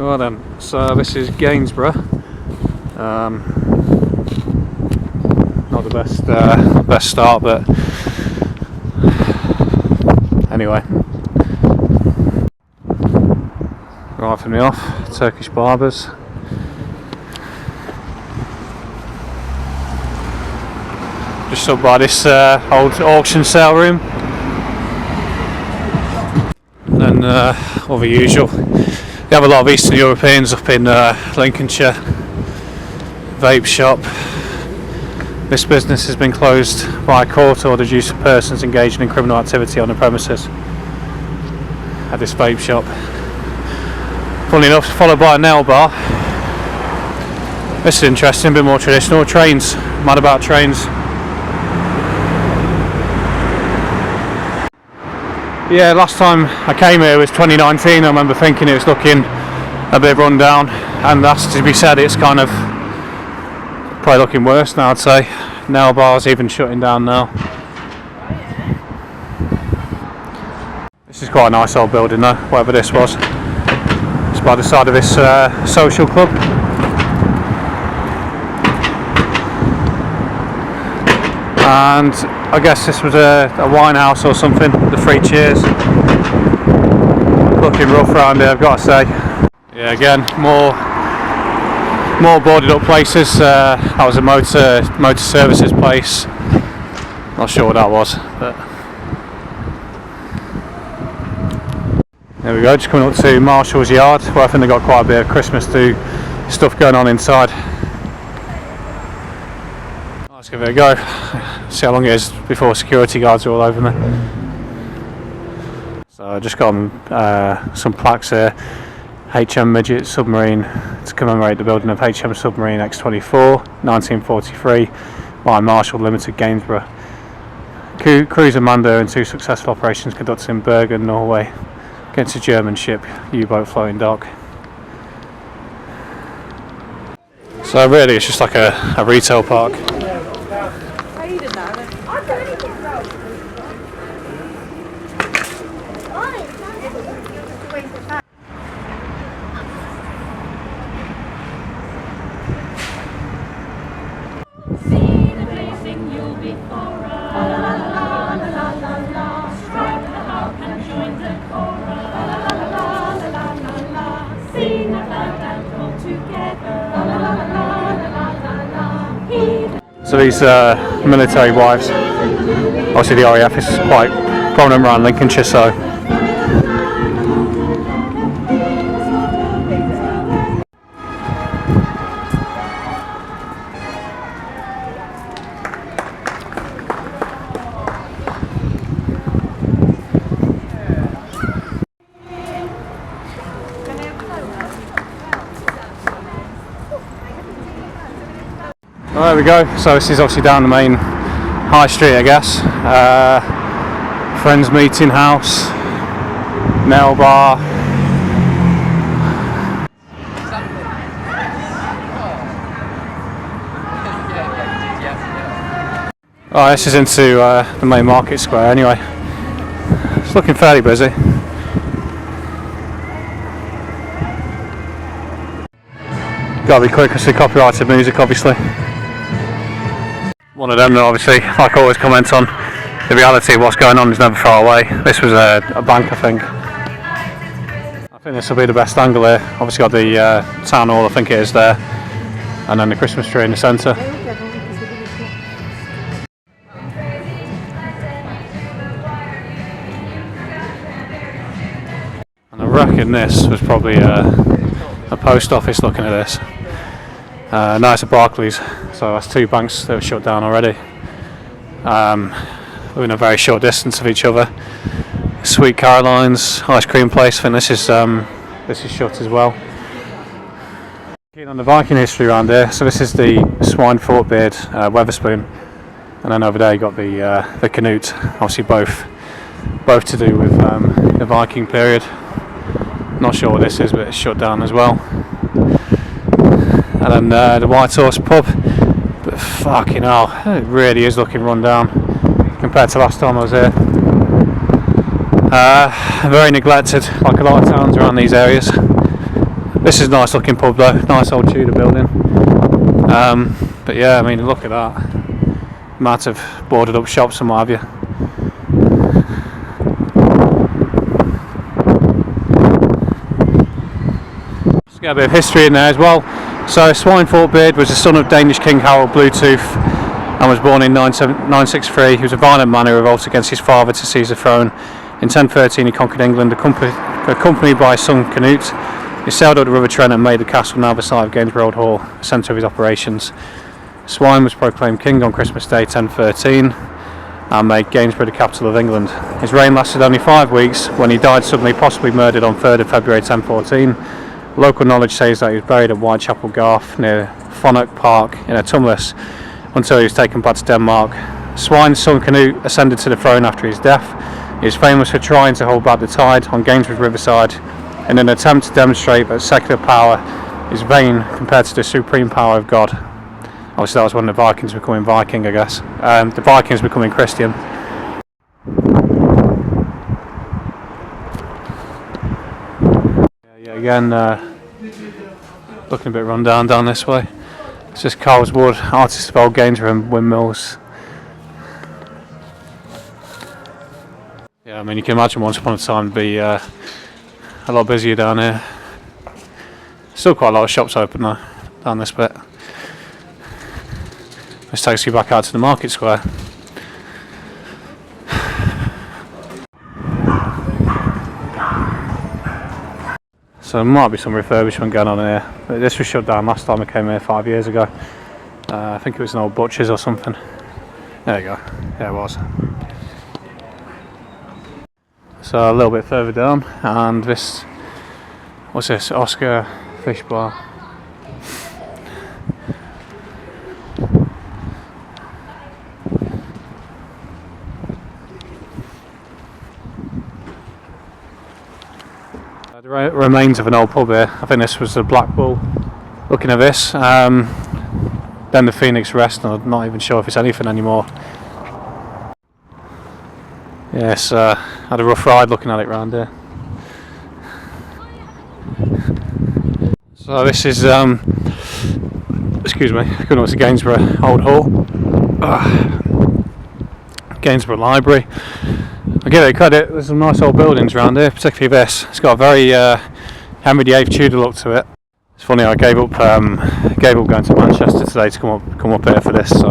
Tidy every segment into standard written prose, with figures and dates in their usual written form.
Right then, so this is Gainsborough. Not the best start, but anyway. Right from the off, Turkish barbers. Just up by this old auction sale room. And then all the usual. We have a lot of Eastern Europeans up in Lincolnshire. Vape shop. This business has been closed by a court order due to persons engaging in criminal activity on the premises at this vape shop. Funnily enough, followed by a nail bar. This is interesting, a bit more traditional. Trains, mad about trains. Yeah, last time I came here was 2019. I remember thinking it was looking a bit run down, and that's to be said, it's kind of probably looking worse now, I'd say. Nail bars even shutting down now. This is quite a nice old building though, whatever this was. It's by the side of this social club. And I guess this was a wine house or something, the Three Cheers. Looking rough around here, I've got to say. Yeah, again, more boarded up places. That was a motor services place. Not sure what that was, but there we go, just coming up to Marshall's Yard, where I think they've got quite a bit of Christmas do stuff going on inside. Let's give it a go. See how long it is before security guards are all over me. So I just got some plaques here. HM Midget Submarine to commemorate the building of HM Submarine X-24, 1943, by Marshall Limited, Gainsborough. Cruiser Mando and 2 successful operations conducted in Bergen, Norway, against a German ship, U-boat floating dock. So really it's just like a retail park. So these military wives, obviously the RAF is quite prominent around Lincolnshire, so well, there we go. So this is obviously down the main high street, I guess. Friends meeting house, nail bar. Oh, this is into the main market square anyway. It's looking fairly busy. Gotta be quick because the copyrighted music, obviously. One of them, obviously, like I always comment on, the reality of what's going on is never far away. This was a bank, I think. I think this will be the best angle here. Obviously got the town hall, I think it is there, and then the Christmas tree in the centre. And I reckon this was probably a post office looking at this. Now it's at Barclays, so that's 2 banks that were shut down already. Within a very short distance of each other. Sweet Caroline's ice cream place, I think this is shut as well. Keen on the Viking history around here, so this is the Swine Fortbeard Weatherspoon, and then over there you got the Canute, obviously both to do with the Viking period. Not sure what this is, but it's shut down as well. And then the White Horse pub, but fucking hell, it really is looking run down compared to last time I was here. Very neglected, like a lot of towns around these areas. This is a nice looking pub though, nice old Tudor building. But yeah, I mean, look at that. Amount of boarded up shops and what have you. Let's get a bit of history in there as well. So Swinethorpe Beard was the son of Danish King Harold Bluetooth and was born in 963. He was a violent man who revolted against his father to seize the throne. In 1013 he conquered England, accompanied by his son Canute. He sailed up the River Trent and made the castle now the site of Gainsborough Old Hall, the centre of his operations. Swine was proclaimed king on Christmas Day 1013 and made Gainsborough the capital of England. His reign lasted only 5 weeks when he died suddenly, possibly murdered on 3rd of February 1014. Local knowledge says that he was buried at Whitechapel Garth near Fonnock Park in a tumulus until he was taken back to Denmark. Swine's son Canute ascended to the throne after his death. He is famous for trying to hold back the tide on Gainsborough Riverside in an attempt to demonstrate that secular power is vain compared to the supreme power of God. Obviously that was when the Vikings becoming Viking, I guess. The Vikings becoming Christian. Yeah, again, looking a bit run down this way. It's just Carl's Wood, artist of old Gainsborough and windmills. Yeah, I mean, you can imagine once upon a time to be a lot busier down here. Still quite a lot of shops open though, down this bit. This takes you back out to the market square. So there might be some refurbishment going on here. But this was shut down last time I came here 5 years ago. I think it was an old butcher's or something. There you go, yeah it was. So a little bit further down, and this, what's this, Oscar Fish Bar. The remains of an old pub here. I think this was the Black Bull. Looking at this, then the Phoenix Rest, and I'm not even sure if it's anything anymore. Yes, had a rough ride looking at it round here. So this is, excuse me, going up to Gainsborough Old Hall, Gainsborough Library. I give it credit, there's some nice old buildings around here, particularly this. It's got a very Henry VIII Tudor look to it. It's funny, I gave up going to Manchester today to come up here for this, so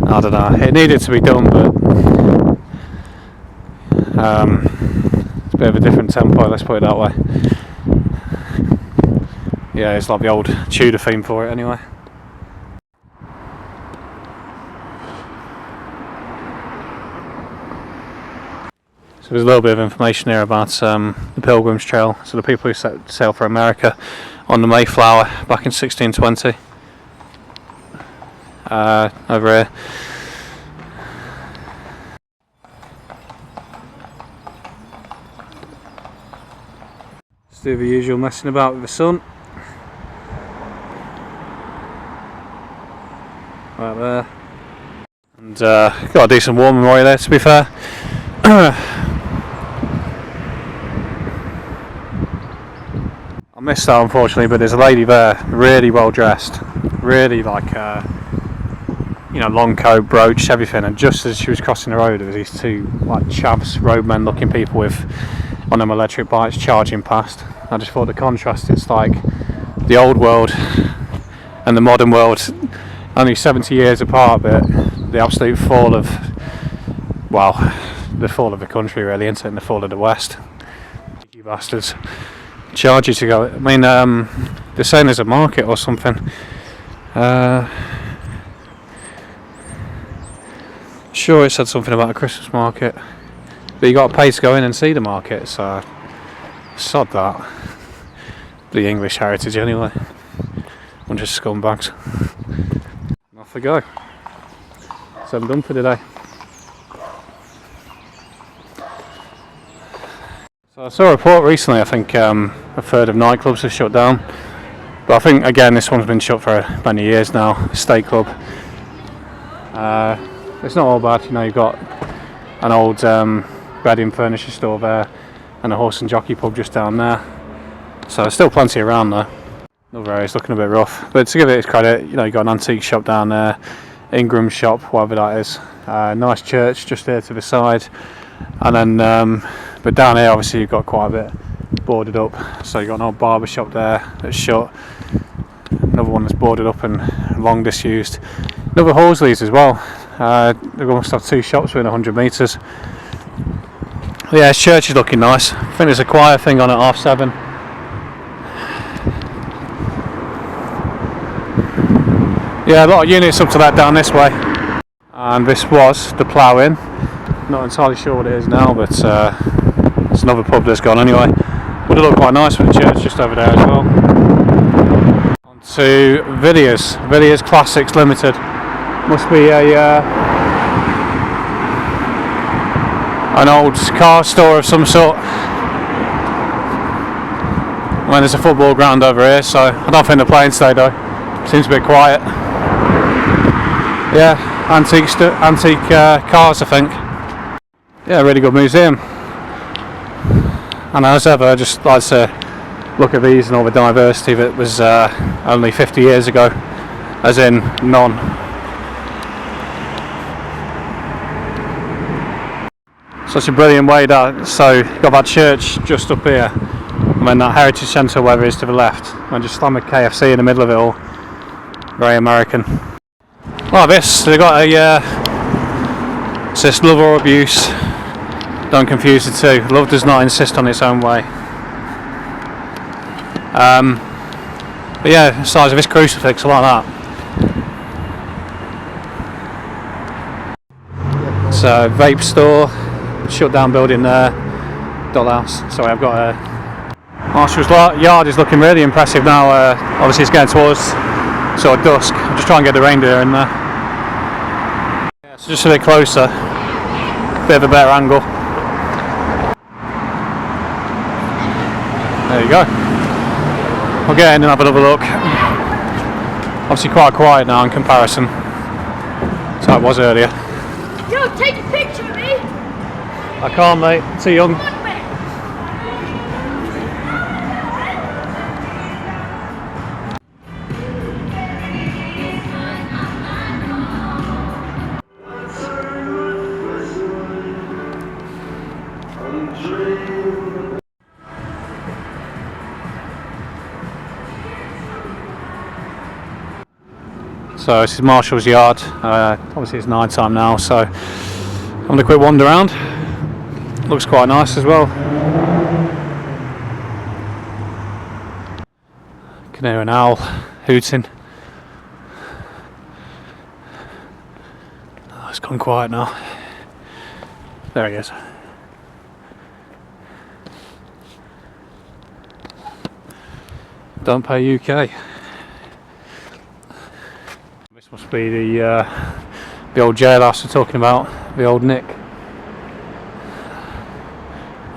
I don't know. It needed to be done, but it's a bit of a different tempo, let's put it that way. Yeah, it's like the old Tudor theme for it anyway. So there's a little bit of information here about the Pilgrim's Trail, so the people who sailed for America on the Mayflower back in 1620. Over here. Let's do the usual messing about with the sun. Right there. And got a decent warming area there, to be fair. I missed that unfortunately, but there's a lady there, really well dressed, really like you know, long coat, brooch, everything, and just as she was crossing the road there was these two like chavs, roadmen looking people with on them electric bikes charging past. I just thought the contrast, it's like the old world and the modern world, only 70 years apart, but the absolute fall of, well, the fall of the country really, isn't it, and the fall of the West. You bastards. Charge you to go. I mean, they're saying there's a market or something. Sure, it said something about a Christmas market, but you got to pay to go in and see the market. So sod that. The English heritage anyway. Bunch of scumbags. Off we go. So I'm done for today. So I saw a report recently, I think a third of nightclubs have shut down, but I think again this one's been shut for many years now, State Club. It's not all bad, you know, you've got an old bedding furniture store there and a horse and jockey pub just down there. So there's still plenty around though. Another area's looking a bit rough, but to give it its credit, you know, you got an antique shop down there, Ingram's shop, whatever that is. Nice church just here to the side, and then but down here obviously you've got quite a bit boarded up. So you've got an old barber shop there that's shut, another one that's boarded up and long disused. Another Horsley's as well. They must have 2 shops within 100 metres. Yeah, this church is looking nice. I think there's a choir thing on at 7:30. Yeah, a lot of units up to that down this way. And this was the Plough Inn. Not entirely sure what it is now, but it's another pub that's gone anyway. Would have looked quite nice with the church just over there as well. On to Villiers Classics Limited. Must be an old car store of some sort. I mean, there's a football ground over here, so I don't think they're playing today though. Seems a bit quiet. Yeah, antique cars, I think. Yeah, really good museum. And as ever, I just like to look at these and all the diversity that was only 50 years ago, as in none. Such a brilliant way that, so you've got that church just up here, and then that heritage centre where it is to the left, and just slam a KFC in the middle of it all. Very American. Like this, they've got it says love or abuse. Don't confuse the two. Love does not insist on its own way. But yeah, the size of this crucifix, I like that. It's a vape store, shut down building there, dollhouse. Sorry, I've got a Marshall's yard is looking really impressive now. Obviously it's getting towards sort of dusk. I'm just trying to get the reindeer in there. Yeah, so just a bit closer, bit of a better angle. There you go. We'll get in and have another look. Obviously quite quiet now in comparison to how it was earlier. Yo, take a picture of me! I can't, mate. Too young. So this is Marshall's yard. Obviously it's night time now, so I'm going to quick wander around. Looks quite nice as well. Can hear an owl hooting. Oh, it's gone quiet now. There he is. Don't pay UK. This must be the old jailhouse we're talking about, the old Nick.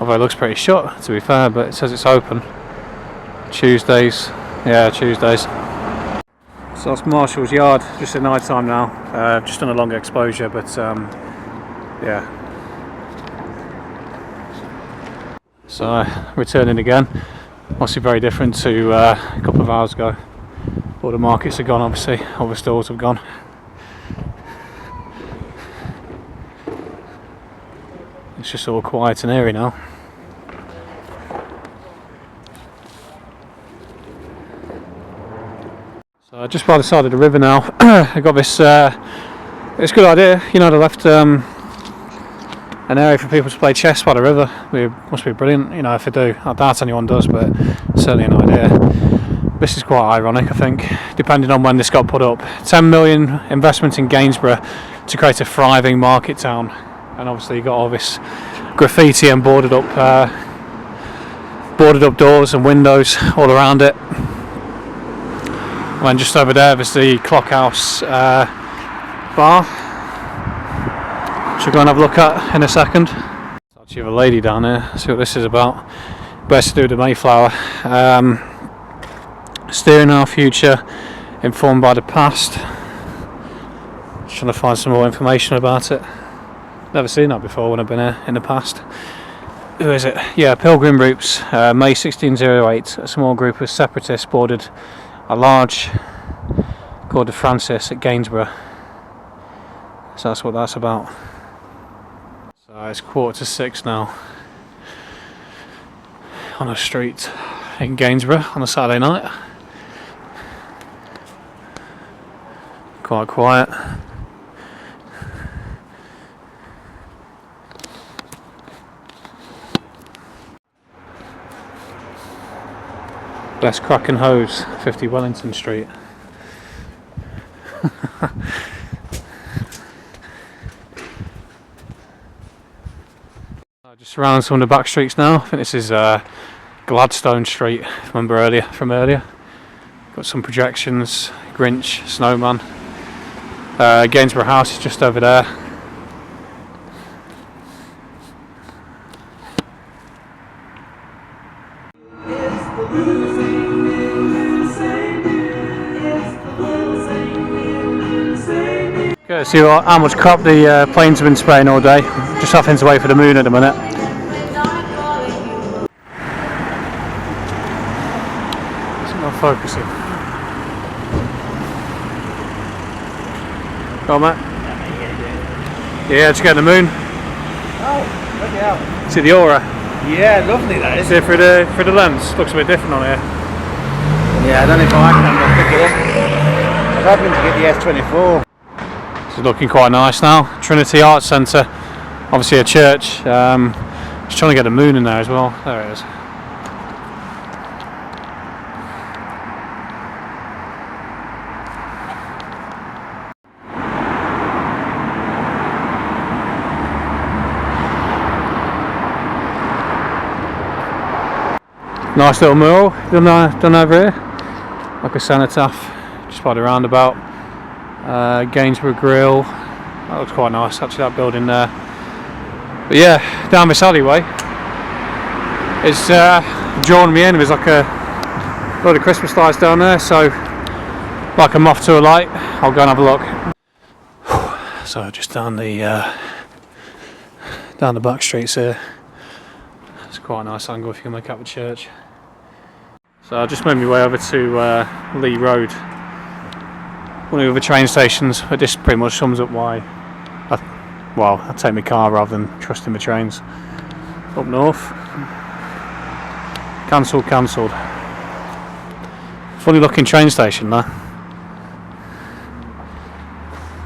Although it looks pretty shut, to be fair, but it says it's open Tuesdays. Yeah, Tuesdays. So that's Marshall's yard, just at night time now. Just done a longer exposure, but yeah. So returning again. Must be very different to a couple of hours ago. All the markets are gone, obviously. All the stores have gone. It's just all quiet and airy now. So just by the side of the river now, I've got this. It's a good idea. You know, they left an area for people to play chess by the river. It must be brilliant. You know, if they do, I doubt anyone does, but certainly an idea. This is quite ironic, I think, depending on when this got put up. 10 million investment in Gainsborough to create a thriving market town, and obviously you got all this graffiti and boarded up doors and windows all around it. And then just over there there's the Clockhouse bar, which we'll go and have a look at in a second. There's actually a lady down there. See what this is about. Best to do with the Mayflower. Steering our future, informed by the past. Just trying to find some more information about it. Never seen that before when I've been here in the past. who is it? Yeah, pilgrim routes. May 1608, a small group of separatists boarded a large called the Francis at Gainsborough. So that's what that's about. So it's 5:45 now on a street in Gainsborough on a Saturday night. Quite quiet. Bless Crack and Hose, 50 Wellington Street. Just around some of the back streets now. I think this is Gladstone Street, remember from earlier. Got some projections, Grinch, Snowman. Gainsborough House is just over there. Okay, see how much crap the planes have been spraying all day. Just having to wait for the moon at the minute. It's not focusing. Go on, Matt. Yeah, just get the moon. Oh, bloody hell. See the aura? Yeah, lovely that is. See it through the lens. Looks a bit different on here. Yeah, I don't know if I can pick it up. I've happened to get the S24. This is looking quite nice now. Trinity Arts Centre, obviously a church. Just trying to get the moon in there as well. There it is. Nice little mural done over here, like a cenotaph, just by the roundabout. Gainsborough Grill, that looks quite nice actually, that building there. But yeah, down this alleyway, it's drawn me in. There's like a lot of Christmas lights down there, so like a moth to a light. I'll go and have a look. So just down the back streets here. It's quite a nice angle if you can make out the church. So I just made my way over to Lee Road, one of the other train stations, but this pretty much sums up why I take my car rather than trusting the trains. Up north. Cancelled. Funny looking train station there.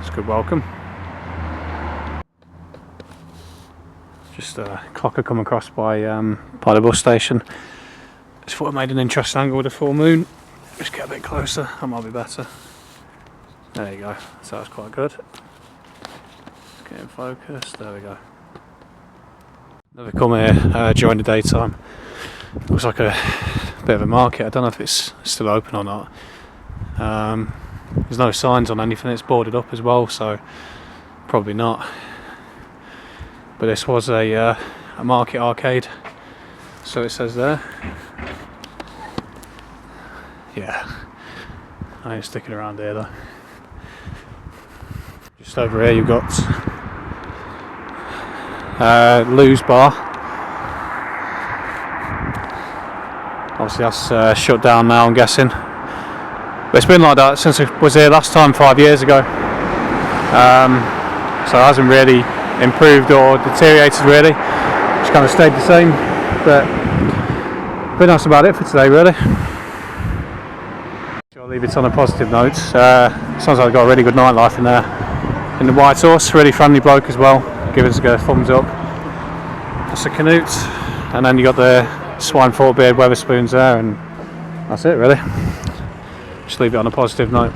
It's a good welcome. Just a clocker come across by the bus station. Just thought I made an interesting angle with the full moon. Just get a bit closer, that might be better. There you go, so that's quite good. Getting focused, there we go. Never come here during the daytime. Looks like a bit of a market. I don't know if it's still open or not. There's no signs on anything, it's boarded up as well, so probably not. But this was a market arcade, so it says there. Yeah, I ain't sticking around here though. Just over here you've got Lou's Bar. Obviously that's shut down now, I'm guessing. But it's been like that since I was here last time 5 years ago. So it hasn't really improved or deteriorated really. Just kind of stayed the same. But that's about it for today really. I'll leave it on a positive note. Sounds like I've got a really good nightlife in there. In the White Horse, really friendly bloke as well. Give us a thumbs up. That's a Canute, and then you got the Swine Fort Beard Weatherspoons there, and that's it really. Just leave it on a positive note.